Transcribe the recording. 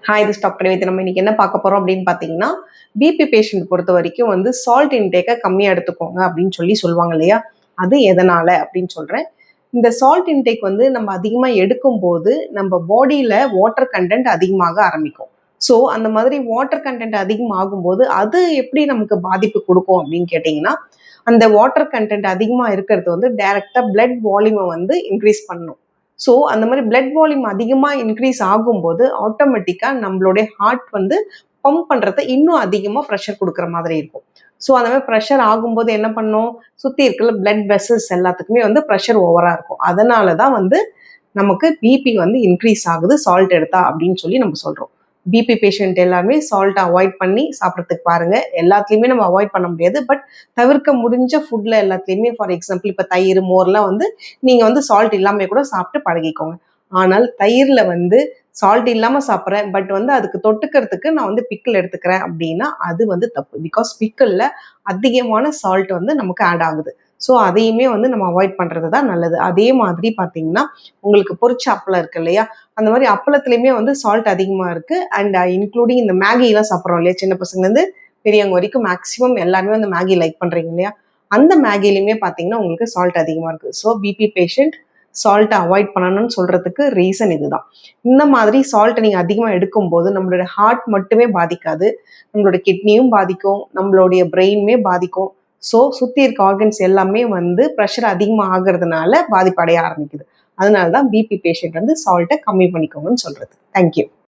Hi, இது doctor Nivetha. நம்ம இன்னைக்கு என்ன பார்க்க போறோம் அப்படின்னு பார்த்தீங்கன்னா, பிபி பேஷண்ட் பொறுத்த வரைக்கும் வந்து சால்ட் இன்டேக்கை கம்மியாக எடுத்துக்கோங்க அப்படின்னு சொல்லுவாங்க இல்லையா? அது எதனால அப்படின்னு சொல்றேன். இந்த சால்ட் இன்டேக் வந்து நம்ம அதிகமாக எடுக்கும்போது நம்ம பாடியில் வாட்டர் கண்டென்ட் அதிகமாக ஆரம்பிக்கும். ஸோ அந்த மாதிரி வாட்டர் கண்டென்ட் அதிகமாகும்போது அது எப்படி நமக்கு பாதிப்பு கொடுக்கும் அப்படின்னு கேட்டிங்கன்னா, அந்த வாட்டர் கண்டென்ட் அதிகமாக இருக்கிறது வந்து டைரெக்டாக பிளட் வால்யூமை வந்து இன்க்ரீஸ் பண்ணும். ஸோ அந்த மாதிரி பிளட் வால்யூம் அதிகமாக இன்க்ரீஸ் ஆகும்போது ஆட்டோமேட்டிக்காக நம்மளுடைய ஹார்ட் வந்து பம்ப் பண்ணுறத இன்னும் அதிகமாக ப்ரெஷர் கொடுக்குற மாதிரி இருக்கும். ஸோ அந்த மாதிரி ப்ரெஷர் ஆகும்போது என்ன பண்ணும், சுற்றி இருக்கிற பிளட் வெசல்ஸ் எல்லாத்துக்குமே வந்து ப்ரெஷர் ஓவராக இருக்கும். அதனால தான் வந்து நமக்கு பிபி வந்து இன்க்ரீஸ் ஆகுது சால்ட் எடுத்தா அப்படின்னு சொல்லி நம்ம சொல்கிறோம். பிபி பேஷண்ட் எல்லாருமே சால்ட்டை அவாய்ட் பண்ணி சாப்பிட்றதுக்கு பாருங்கள். எல்லாத்துலேயுமே நம்ம அவாய்ட் பண்ண முடியாது, பட் தவிர்க்க முடிஞ்ச ஃபுட்டில் எல்லாத்துலேயுமே, ஃபார் எக்ஸாம்பிள் இப்போ தயிர் மோர்லாம் வந்து நீங்கள் வந்து சால்ட் இல்லாமல் கூட சாப்பிட்டு பழகிக்கோங்க. ஆனால் தயிரில் வந்து சால்ட் இல்லாமல் சாப்பிட்றேன், பட் வந்து அதுக்கு தொட்டுக்கிறதுக்கு நான் வந்து பிக்கிள் எடுத்துக்கிறேன் அப்படின்னா அது வந்து தப்பு. பிகாஸ் பிக்கிளில் அதிகமான சால்ட் வந்து நமக்கு ஆட் ஆகுது. ஸோ அதையுமே வந்து நம்ம அவாய்ட் பண்ணுறது தான் நல்லது. அதே மாதிரி பார்த்தீங்கன்னா, உங்களுக்கு பொரிச்ச அப்பளம் இருக்கு இல்லையா? அந்த மாதிரி அப்பளத்துலேயுமே வந்து சால்ட் அதிகமாக இருக்குது. அண்ட் இன்க்ளூடிங் இந்த மேகிலாம் சாப்பிட்றோம் இல்லையா? சின்ன பசங்கலேருந்து பெரியவங்க வரைக்கும் மேக்ஸிமம் எல்லாருமே வந்து மேகி லைக் பண்ணுறீங்க இல்லையா? அந்த மேகிலையுமே பார்த்தீங்கன்னா உங்களுக்கு சால்ட் அதிகமாக இருக்குது. ஸோ பிபி பேஷண்ட் சால்ட்டை அவாய்ட் பண்ணணும்னு சொல்கிறதுக்கு ரீசன் இதுதான். இந்த மாதிரி சால்ட்டை நீங்கள் அதிகமாக எடுக்கும்போது நம்மளோட ஹார்ட் மட்டுமே பாதிக்காது, நம்மளோட கிட்னியும் பாதிக்கும், நம்மளுடைய பிரெயினுமே பாதிக்கும். ஸோ சுற்றி இருக்க ஆர்கன்ஸ் எல்லாமே வந்து ப்ரெஷர் அதிகமாக ஆகிறதுனால பாதிப்படைய ஆரம்பிக்குது. அதனால தான் பிபி பேஷண்ட் வந்து சால்ட்டை கம்மி பண்ணிக்கோங்கன்னு சொல்கிறது. தேங்க்யூ.